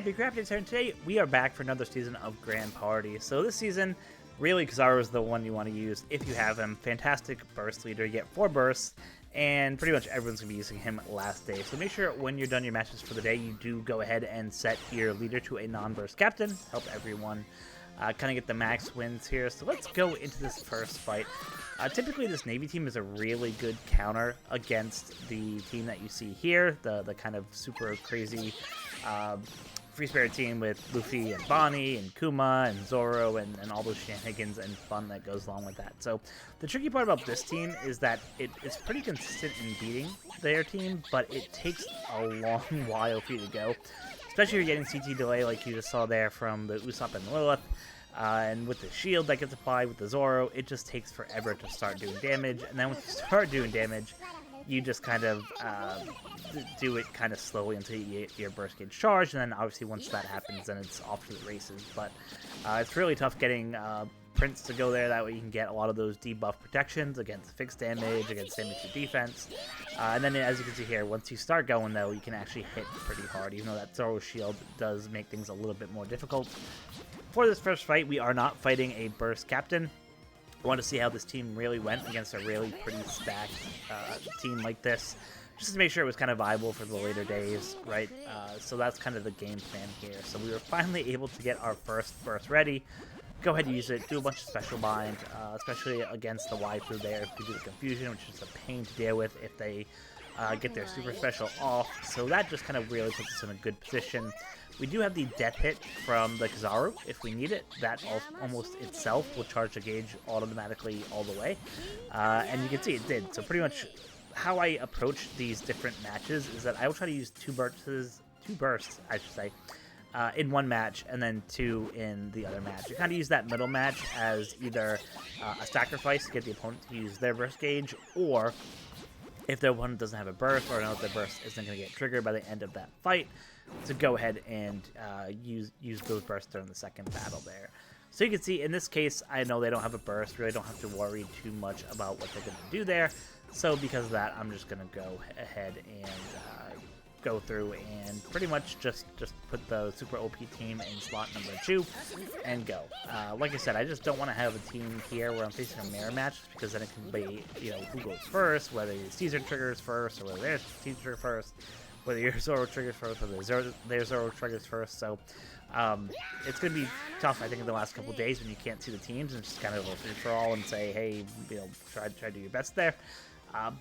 Happy HappiDaze here, and today we are back for another season of Grand Party. So this season, really Kizaru is the one you want to use if you have him. Fantastic burst leader, you get 4 bursts, and pretty much everyone's going to be using him last day. So make sure when you're done your matches for the day, you do go ahead and set your leader to a non-burst captain. Help everyone kind of get the max wins here. So let's go into this first fight. Typically this Navy team is a really good counter against the team that you see here, the kind of super crazy Free Spirit team with Luffy and Bonnie and Kuma and Zoro and all those shenanigans and fun that goes along with that. So the tricky part about this team is that it's pretty consistent in beating their team, but it takes a long while for you to go. Especially if you're getting CT delay like you just saw there from the Usopp and Lilith. And with the shield that gets applied with the Zoro, it just takes forever to start doing damage. And then once you start doing damage, you just kind of do it kind of slowly until you get your burst gauge charged, and then obviously once that happens, then it's off to the races. But it's really tough getting Prince to go there. That way you can get a lot of those debuff protections against fixed damage, against damage to defense. And then as you can see here, once you start going though, you can actually hit pretty hard, even though that Zoro shield does make things a little bit more difficult. For this first fight, we are not fighting a burst captain. I want to see how this team really went against a really pretty stacked team like this, just to make sure it was kind of viable for the later days, right? So that's kind of the game plan here. So we were finally able to get our first burst ready. Go ahead and use it, do a bunch of special bind, especially against the waifu there if you do the confusion, which is a pain to deal with if they get their super special off. So that just kind of really puts us in a good position. We do have the death hit from the Kizaru if we need it. That almost itself will charge the gauge automatically all the way. And you can see it did. So pretty much how I approach these different matches is that I will try to use two bursts, I should say, in one match and then 2 in the other match. You kind of use that middle match as either a sacrifice to get the opponent to use their burst gauge, or if their opponent doesn't have a burst or knows their burst isn't going to get triggered by the end of that fight, to go ahead and use those bursts during the second battle there. So you can see in this case, I know they don't have a burst, really don't have to worry too much about what they're going to do there. So because of that, I'm just going to go ahead and go through and pretty much just put the super OP team in slot number 2 and go. Like I said, I just don't want to have a team here where I'm facing a mirror match, because then it can be, you know, who goes first, whether Caesar triggers first or whether their Caesar triggers first, whether your Zoro triggers first, whether their Zoro triggers first. So it's going to be tough, I think, in the last couple of days when you can't see the teams and just kind of a free-for-all and say, hey, you know, try to do your best there.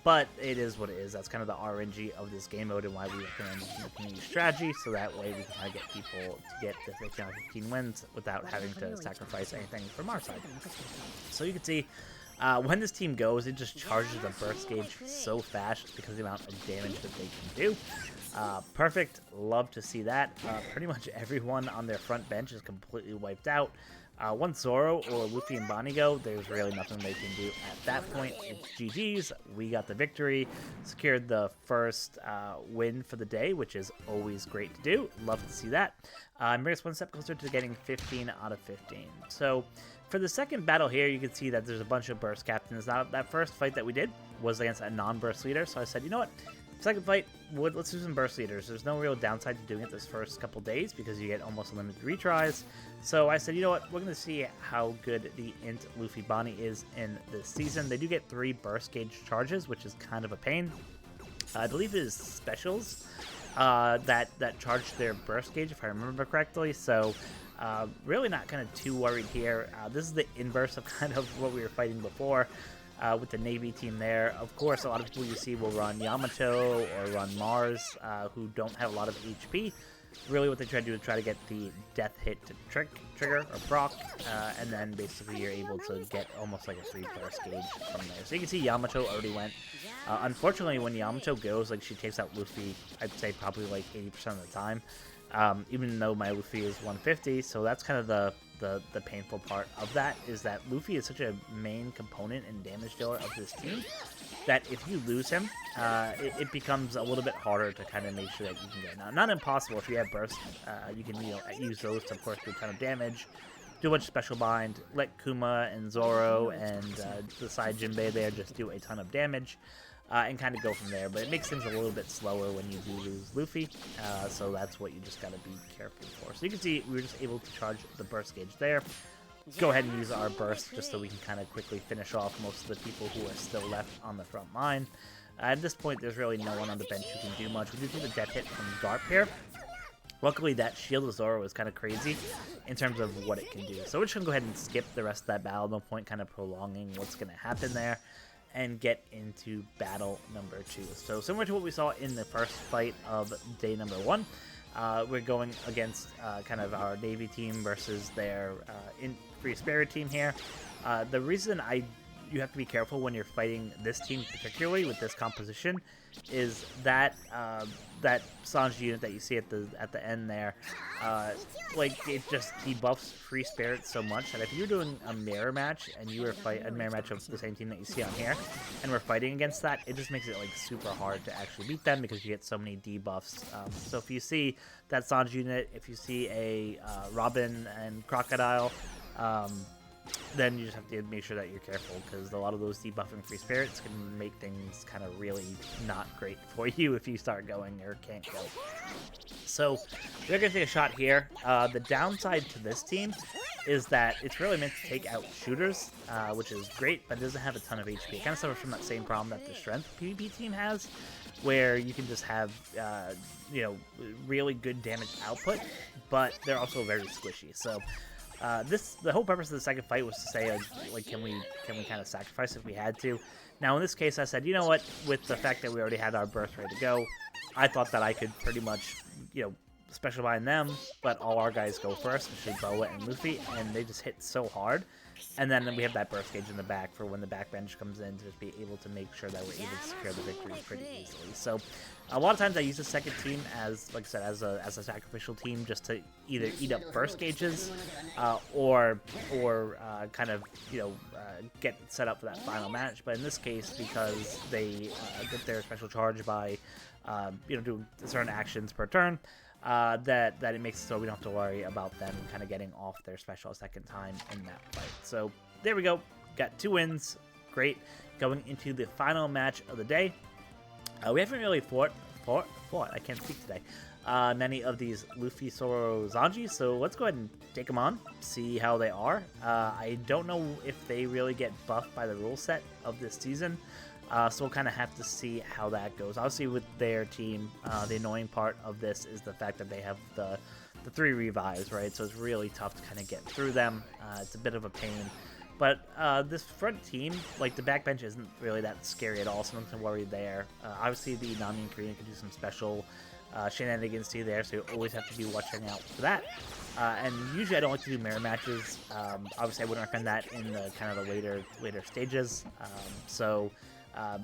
But it is what it is. That's kind of the RNG of this game mode and why we recommend making a strategy, so that way we can kind of get people to get the 15 wins without having to sacrifice anything from our side. So you can see when this team goes, it just charges the burst gauge so fast just because of the amount of damage that they can do. Perfect. Love to see that. Pretty much everyone on their front bench is completely wiped out. Once Zoro or Luffy and Bonnie go, there's really nothing they can do at that point. It's GG's. We got the victory, secured the first win for the day, which is always great to do. Love to see that. Bring us one step closer to getting 15 out of 15. So for the second battle here, you can see that there's a bunch of burst captains. Now, that first fight that we did was against a non-burst leader, so I said, you know what? Second fight, let's do some burst leaders. There's no real downside to doing it this first couple days because you get almost unlimited retries. So I said, you know what, we're going to see how good the Int Luffy Bonnie is in this season. They do get 3 burst gauge charges, which is kind of a pain. I believe it is specials that charge their burst gauge, if I remember correctly. So really not kind of too worried here. This is the inverse of kind of what we were fighting before. With the Navy team there. Of course, a lot of people you see will run Yamato or run Mars, who don't have a lot of HP. Really what they try to do is try to get the death hit to trigger or proc, and then basically you're able to get almost like a free burst gauge from there. So you can see Yamato already went. Unfortunately, when Yamato goes, like, she takes out Luffy, I'd say probably like 80% of the time. Even though my Luffy is 150, so that's kind of the painful part of that, is that Luffy is such a main component and damage dealer of this team that if you lose him, it becomes a little bit harder to kind of make sure that you can get. Now, not impossible. If you have bursts, you can, you know, use those to, of course, do a ton of damage, do a bunch of special bind, let Kuma and Zoro and the side Jinbei there just do a ton of damage. and kind of go from there. But it makes things a little bit slower when you do lose Luffy, so that's what you just got to be careful for. So you can see we were just able to charge the burst gauge there. Let's go ahead and use our burst just so we can kind of quickly finish off most of the people who are still left on the front line. At this point, there's really no one on the bench who can do much. We do see the death hit from Garp here. Luckily, that Shield of Zoro is kind of crazy in terms of what it can do. So we're just going to go ahead and skip the rest of that battle. No point kind of prolonging what's going to happen there. And get into battle number 2. So similar to what we saw in the first fight of day number 1, we're going against kind of our Navy team versus their Free Spirit team here. The reason you have to be careful when you're fighting this team, particularly with this composition, is that that Sanji unit that you see at the end there, like it just debuffs Free Spirit so much that if you're doing a mirror match and you were a mirror match of the same team that you see on here, and we're fighting against that, it just makes it like super hard to actually beat them because you get so many debuffs. So if you see that Sanji unit, if you see a Robin and Crocodile, then you just have to make sure that you're careful, because a lot of those debuffing Free Spirits can make things kind of really not great for you if you start going or can't go. So we're going to take a shot here. The downside to this team is that it's really meant to take out shooters, which is great, but it doesn't have a ton of HP. It kind of suffers from that same problem that the Strength PvP team has, where you can just have, you know, really good damage output, but they're also very squishy. So the whole purpose of the second fight was to say, like, can we kind of sacrifice if we had to? Now, in this case, I said, you know what, with the fact that we already had our burst ready to go, I thought that I could pretty much, you know, special bind them, let all our guys go first, especially Boa and Luffy, and they just hit so hard. And then we have that burst gauge in the back for when the backbench comes in to just be able to make sure that we're able to secure the victory pretty easily. So a lot of times I use the second team as, like I said, as a sacrificial team, just to either eat up burst gauges or kind of, you know, get set up for that final match. But in this case, because they get their special charge by you know, doing certain actions per turn, that it makes it so we don't have to worry about them kind of getting off their special a second time in that fight. So there we go. Got 2 wins. Great. Going into the final match of the day. We haven't really fought, I can't speak today, many of these Luffy, Zoro, Sanji, so let's go ahead and take them on, see how they are. I don't know if they really get buffed by the rule set of this season, so we'll kind of have to see how that goes. Obviously, with their team, the annoying part of this is the fact that they have the 3 revives, right? So it's really tough to kind of get through them. It's a bit of a pain. But this front team, like the backbench isn't really that scary at all, so nothing to worry there. Obviously, the Nami and Korean can do some special shenanigans to you there, so you always have to be watching out for that. And usually I don't like to do mirror matches. Obviously, I wouldn't recommend that in the kind of the later stages.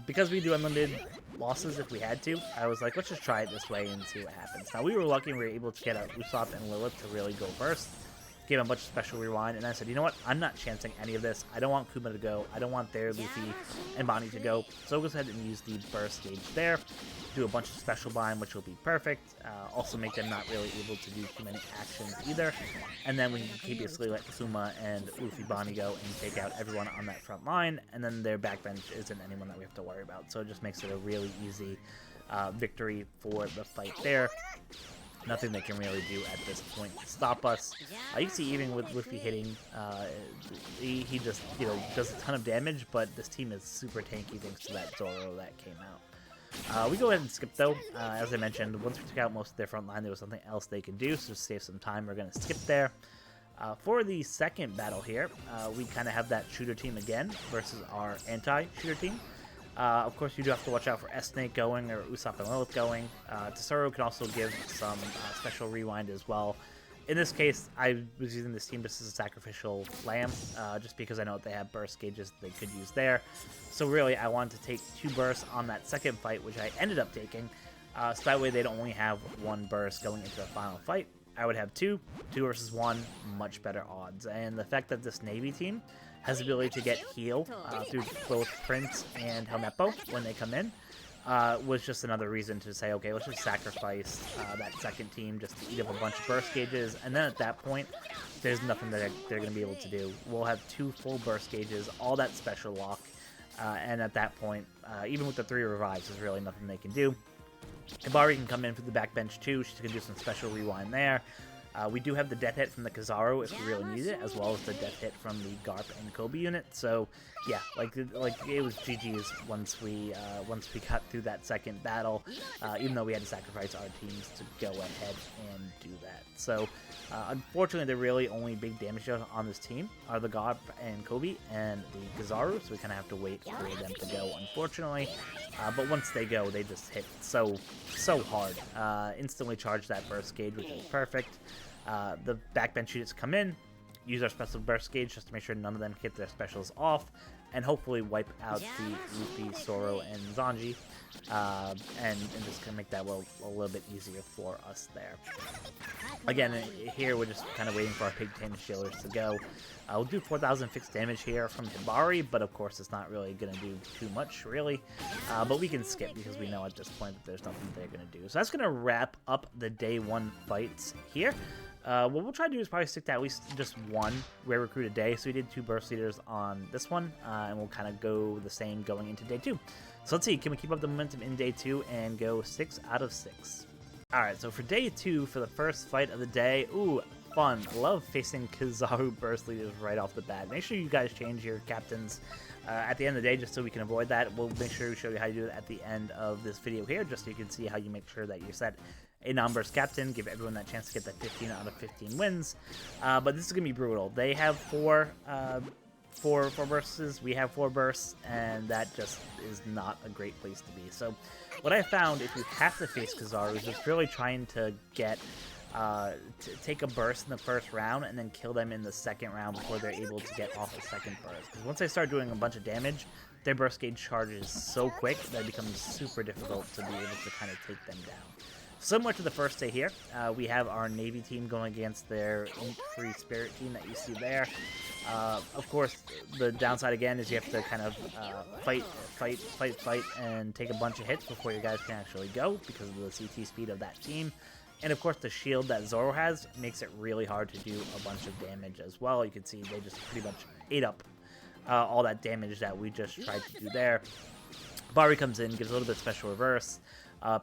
Because we do unlimited losses if we had to, I was like, let's just try it this way and see what happens. Now, we were lucky and we were able to get Usopp and Lilith to really go first. Gave him a bunch of special rewind, and I said, you know what, I'm not chancing any of this. I don't want Kuma to go. I don't want their Luffy and Bonnie to go. So we'll go ahead and use the burst gauge there. Do a bunch of special bind, which will be perfect. Also make them not really able to do too many actions either. And then we can basically let Kuma and Luffy Bonnie go and take out everyone on that front line. And then their backbench isn't anyone that we have to worry about. So it just makes it a really easy victory for the fight there. Nothing they can really do at this point to stop us. You can see even with Luffy hitting, he just, you know, does a ton of damage, but this team is super tanky thanks to that Zoro that came out. We go ahead and skip though. As I mentioned, once we took out most of their front line, there was something else they could do, so to save some time, we're going to skip there. For the second battle here, we kind of have that shooter team again versus our anti-shooter team. Of course, you do have to watch out for S-Snake going or Usopp and Lilith going. Kizaru can also give some special rewind as well. In this case, I was using this team just as a sacrificial lamb, just because I know that they have burst gauges they could use there. So really, I wanted to take 2 bursts on that second fight, which I ended up taking. So that way they don't only have 1 burst going into the final fight. I would have 2 versus 1, much better odds. And the fact that this Navy team has the ability to get heal through both Prince and Helmeppo when they come in, was just another reason to say, okay, let's just sacrifice that second team just to eat up a bunch of burst gauges, and then at that point, there's nothing that they're going to be able to do. We'll have 2 full burst gauges, all that special lock, and at that point, even with the 3 revives, there's really nothing they can do. Hibari can come in for the backbench too. She's going to do some special rewind there. We do have the death hit from the Kizaru if we really need it, as well as the death hit from the Garp and Kobe unit. So yeah, like it was GG's once we got through that second battle, even though we had to sacrifice our teams to go ahead and do that. So unfortunately, the really only big damage on this team are the Garp and Kobe and the Kizaru, so we kind of have to wait for them to go, unfortunately. But once they go, they just hit so hard. Instantly charge that burst gauge, which is perfect. The backbench units come in, use our special burst gauge just to make sure none of them get their specials off, and hopefully wipe out the Luffy, Zoro, and Zanji, and just gonna make that a little bit easier for us there. Again, here we're just kind of waiting for our big damage dealers to go. We'll do 4,000 fixed damage here from Hibari, but of course it's not really going to do too much, really. But we can skip because we know at this point that there's nothing they're going to do. So that's going to wrap up the day 1 fights here. What we'll try to do is probably stick to at least just 1 rare recruit a day. So we did 2 burst leaders on this one, and we'll kind of go the same going into day 2. So let's see, can we keep up the momentum in day 2 and go 6 out of 6? Alright, so for day 2, for the first fight of the day, ooh, fun. Love facing Kizaru burst leaders right off the bat. Make sure you guys change your captains at the end of the day just so we can avoid that. We'll make sure we show you how to do it at the end of this video here, just so you can see how you make sure that you set a non-burst captain, give everyone that chance to get that 15 out of 15 wins. But this is going to be brutal. They have 4 bursts, we have 4 bursts, and that just is not a great place to be. So what I found, if you have to face Kizaru, is just really trying to get to take a burst in the first round and then kill them in the second round before they're able to get off the second burst. Because once they start doing a bunch of damage, their burst gauge charges so quick that it becomes super difficult to be able to kind of take them down. Similar to the first day here, we have our Navy team going against their Ink-Free Spirit team that you see there. Of course, the downside again is you have to kind of fight, and take a bunch of hits before your guys can actually go because of the CT speed of that team. And of course, the shield that Zoro has makes it really hard to do a bunch of damage as well. You can see they just pretty much ate up all that damage that we just tried to do there. Bari comes in, gives a little bit of special reverse.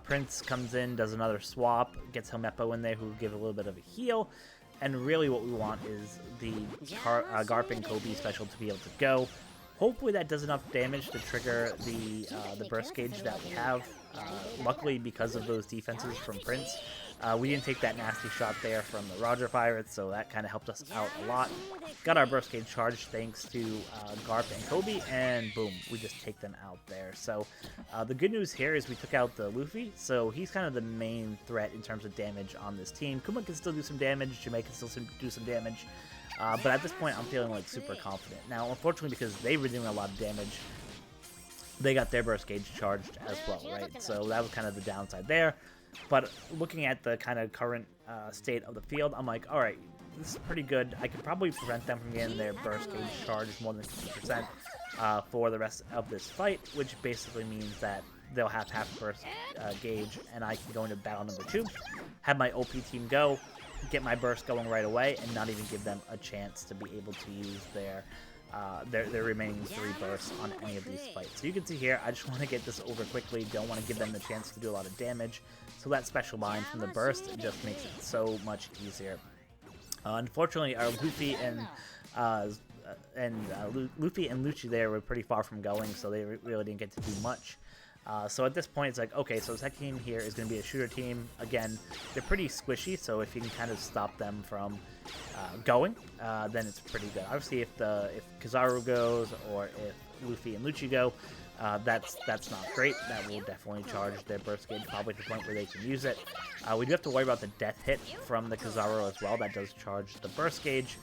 Prince comes in, does another swap, gets Helmeppo in there who give a little bit of a heal. And really what we want is the Garp and Kobe special to be able to go. Hopefully that does enough damage to trigger the burst gauge that we have. Luckily, because of those defenses from Prince, we didn't take that nasty shot there from the Roger Pirates, so that kind of helped us out a lot. Got our burst gauge charged thanks to Garp and Kobe, and boom, we just take them out there. So the good news here is we took out the Luffy, so he's kind of the main threat in terms of damage on this team. Kuma can still do some damage, Jimei can still do some damage, but at this point I'm feeling like super confident. Now, unfortunately, because they were doing a lot of damage, they got their burst gauge charged as well, right? So that was kind of the downside there. But looking at the kind of current state of the field, I'm like, all right, this is pretty good. I could probably prevent them from getting their burst gauge charged more than 50% for the rest of this fight, which basically means that they'll have half burst gauge, and I can go into battle number 2, have my OP team go, get my burst going right away, and not even give them a chance to be able to use their remaining 3 bursts on any of these fights. So you can see here, I just want to get this over quickly, don't want to give them the chance to do a lot of damage, so that special bind from the burst just makes it so much easier. Unfortunately, our Luffy and Lucci there were pretty far from going, so they really didn't get to do much. So at this point, it's like, okay, so the second team here is going to be a shooter team. Again, they're pretty squishy, so if you can kind of stop them from going, then it's pretty good. Obviously, if Kizaru goes or if Luffy and Lucci go, that's not great. That will definitely charge their burst gauge, probably to the point where they can use it. We do have to worry about the death hit from the Kizaru as well. That does charge the burst gauge.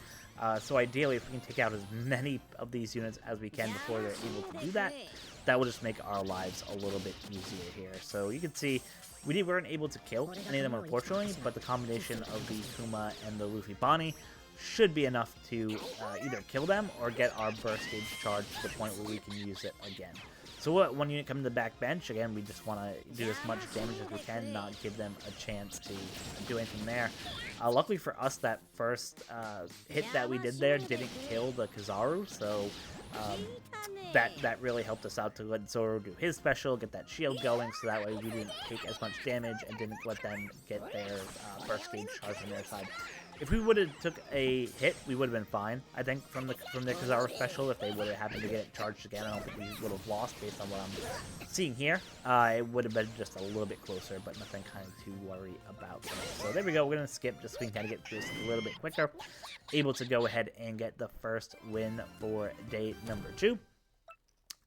So ideally, if we can take out as many of these units as we can before they're able to do that, that will just make our lives a little bit easier here. So you can see we weren't able to kill any of them, unfortunately, but the combination of the Kuma and the Luffy Bonnie should be enough to either kill them or get our burst gauge charged to the point where we can use it again. So one unit coming to the back bench, again, we just want to do as much damage as we can, not give them a chance to do anything there. Luckily for us, that first hit that we did there didn't kill the Kizaru, so that really helped us out to let Zoro do his special, get that shield going, so that way we didn't take as much damage and didn't let them get their burst gauge charge on their side. If we would have took a hit, we would have been fine. I think from their Kizaru special, if they would have happened to get it charged again, I don't think we would have lost based on what I'm seeing here. It would have been just a little bit closer, but nothing kind of to worry about. So there we go. We're going to skip just so we can kind of get through this a little bit quicker. Able to go ahead and get the first win for day number 2.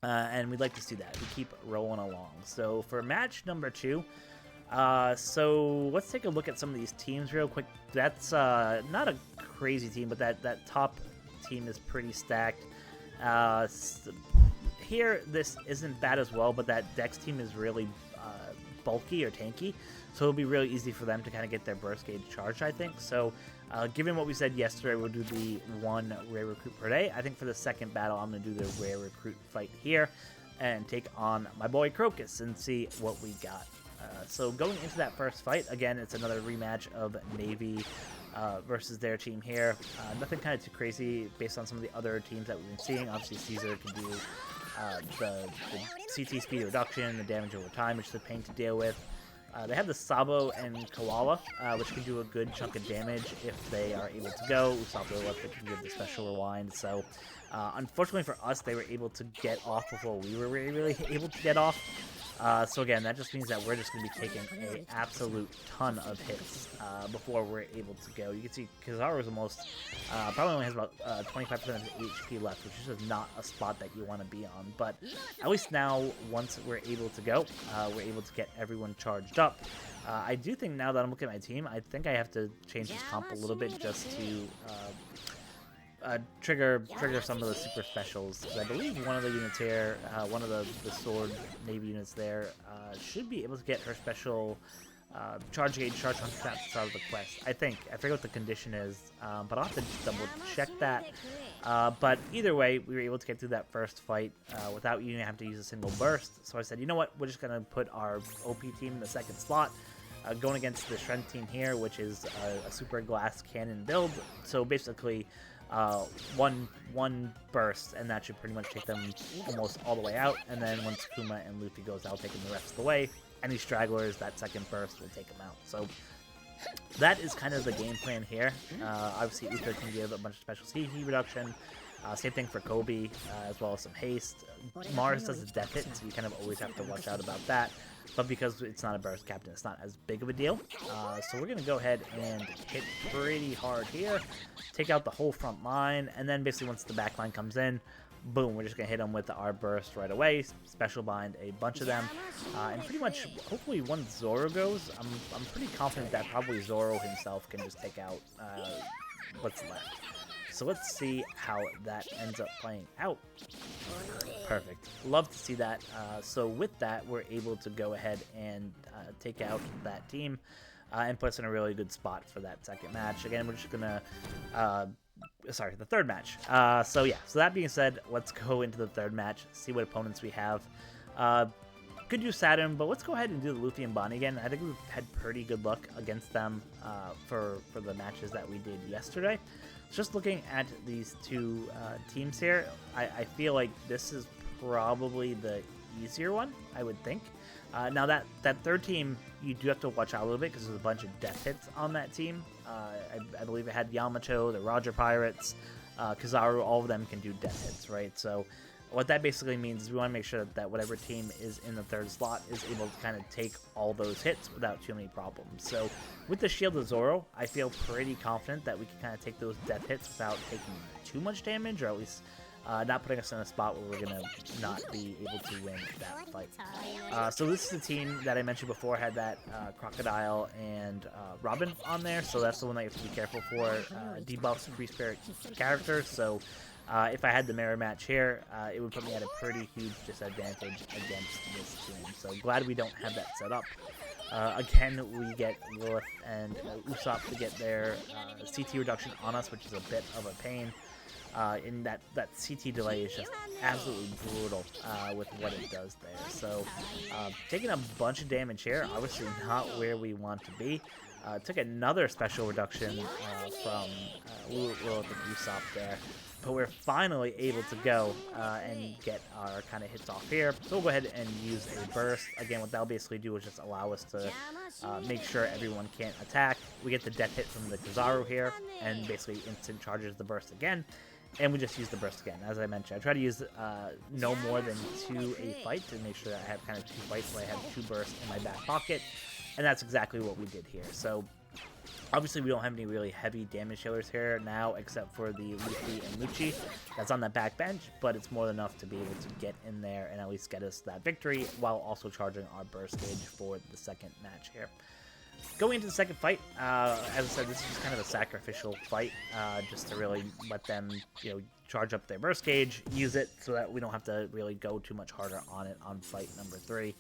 And we'd like to see that. We keep rolling along. So for match number 2, so let's take a look at some of these teams real quick. That's not a crazy team, but that top team is pretty stacked. Here, this isn't bad as well, but that Dex team is really bulky or tanky, so it'll be really easy for them to kind of get their burst gauge charged, I think. So given what we said yesterday, we'll do the 1 rare recruit per day. I think for the second battle, I'm going to do the rare recruit fight here and take on my boy Crocus and see what we got. So going into that first fight, again, it's another rematch of Navy versus their team here. Nothing kind of too crazy based on some of the other teams that we've been seeing. Obviously, Caesar can do the CT speed reduction, the damage over time, which is a pain to deal with. They have the Sabo and Koala, which can do a good chunk of damage if they are able to go. Usopp left it can give the special rewind. So unfortunately for us, they were able to get off before we were really able to get off. So again, that just means that we're just going to be taking an absolute ton of hits before we're able to go. You can see Kizaru is almost, probably only has about 25% of his HP left, which is just not a spot that you want to be on. But at least now, once we're able to go, we're able to get everyone charged up. I do think now that I'm looking at my team, I think I have to change this comp a little bit just to trigger some of the super specials. I believe one of the units here, one of the sword Navy units there, should be able to get her special charge gauge charge 100% out of the quest. I think. I forget what the condition is, but I'll have to double check that. But either way, we were able to get through that first fight without even having to use a single burst. So I said, you know what, we're just going to put our OP team in the second slot. Going against the Strength team here, which is a super glass cannon build. So basically, one burst, and that should pretty much take them almost all the way out. And then once Kuma and Luffy goes out, taking the rest of the way, any stragglers, that second burst will take them out. So that is kind of the game plan here. Obviously, Uther can give a bunch of special CP reduction. Same thing for Kobe, as well as some haste. Mars does a death hit, so you kind of always have to watch out about that. But because it's not a burst captain, it's not as big of a deal. So we're going to go ahead and hit pretty hard here. Take out the whole front line, and then basically once the back line comes in, boom, we're just going to hit them with our burst right away. Special bind a bunch of them. And pretty much, hopefully once Zoro goes, I'm pretty confident that probably Zoro himself can just take out what's left. So let's see how that ends up playing out. Perfect. Love to see that. So with that, we're able to go ahead and take out that team and put us in a really good spot for that second match. Again, we're just going to... sorry, the third match. So yeah, so that being said, let's go into the third match, see what opponents we have. Could do Saturn, but let's go ahead and do the Luffy and Bonnie again. I think we've had pretty good luck against them for the matches that we did yesterday. Just looking at these two teams here, I feel like this is probably the easier one, I would think. Now that third team, you do have to watch out a little bit because there's a bunch of death hits on that team. I believe it had Yamato, the Roger Pirates, Kizaru, all of them can do death hits, right? So what that basically means is we want to make sure that whatever team is in the third slot is able to kind of take all those hits without too many problems. So with the Shield of Zoro, I feel pretty confident that we can kind of take those death hits without taking too much damage, or at least not putting us in a spot where we're going to not be able to win that fight. So this is the team that I mentioned before, had that Crocodile and Robin on there, so that's the one that you have to be careful for. Debuffs Free Spirit characters, so if I had the mirror match here, it would put me at a pretty huge disadvantage against this team. So glad we don't have that set up. Again, we get Lilith and Usopp to get their CT reduction on us, which is a bit of a pain. In that CT delay is just absolutely brutal with what it does there. So taking a bunch of damage here, obviously not where we want to be. Took another special reduction from Lilith and Usopp there. But we're finally able to go and get our kind of hits off here. So we'll go ahead and use a burst. Again, what that'll basically do is just allow us to make sure everyone can't attack. We get the death hit from the Kizaru here, and basically instant charges the burst again. And we just use the burst again. As I mentioned, I try to use no more than 2 a fight to make sure that I have kind of 2 fights where I have 2 bursts in my back pocket. And that's exactly what we did here. So obviously we don't have any really heavy damage dealers here now, except for the Luffy and Lucci that's on the back bench, but it's more than enough to be able to get in there and at least get us that victory while also charging our burst gauge for the second match here. Going into the second fight, as I said, this is just kind of a sacrificial fight, just to really let them, charge up their burst gauge, use it so that we don't have to really go too much harder on it on fight number 3.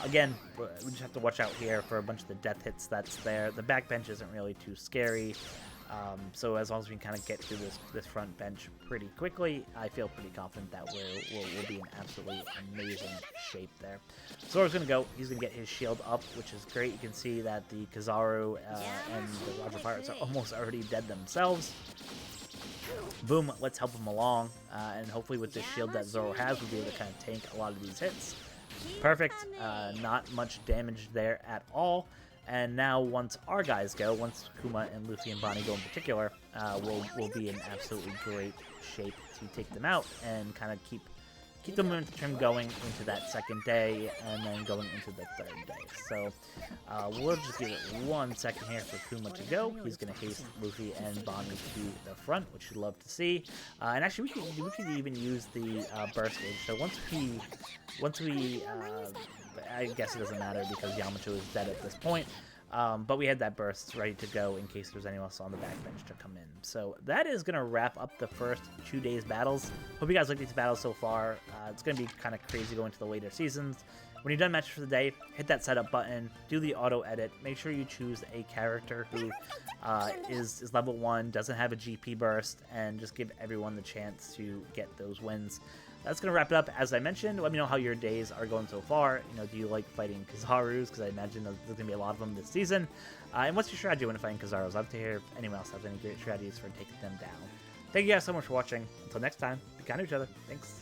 Again, we just have to watch out here for a bunch of the death hits that's there. The back bench isn't really too scary, so as long as we can kind of get through this front bench pretty quickly, I feel pretty confident that we'll be in absolutely amazing shape there. Zoro's going to go. He's going to get his shield up, which is great. You can see that the Kizaru and the Roger Pirates are almost already dead themselves. Boom, let's help him along, and hopefully with this shield that Zoro has, we'll be able to kind of tank a lot of these hits. Perfect, not much damage there at all. And now once our guys go, once Kuma and Luffy and Bonnie go in particular, we'll be in absolutely great shape to take them out and kind of keep the momentum going into that second day and then going into the third day. So we'll just give it 1 second here for Kuma to go. He's going to haste Luffy and Bonnie to the front, which you'd love to see. And actually, we could even use the burst gauge. So once we I guess it doesn't matter because Yamato is dead at this point. But we had that burst ready to go in case there's anyone else on the backbench to come in. So that is going to wrap up the first 2 days battles. Hope you guys like these battles so far. It's going to be kind of crazy going to the later seasons. When you're done matches for the day, hit that setup button, do the auto edit, make sure you choose a character who is level 1, doesn't have a GP burst, and just give everyone the chance to get those wins. That's going to wrap it up. As I mentioned, let me know how your days are going so far. Do you like fighting Kizarus? Because I imagine there's going to be a lot of them this season. And what's your strategy when fighting Kizarus? I'd love to hear if anyone else has any great strategies for taking them down. Thank you guys so much for watching. Until next time, be kind to each other. Thanks.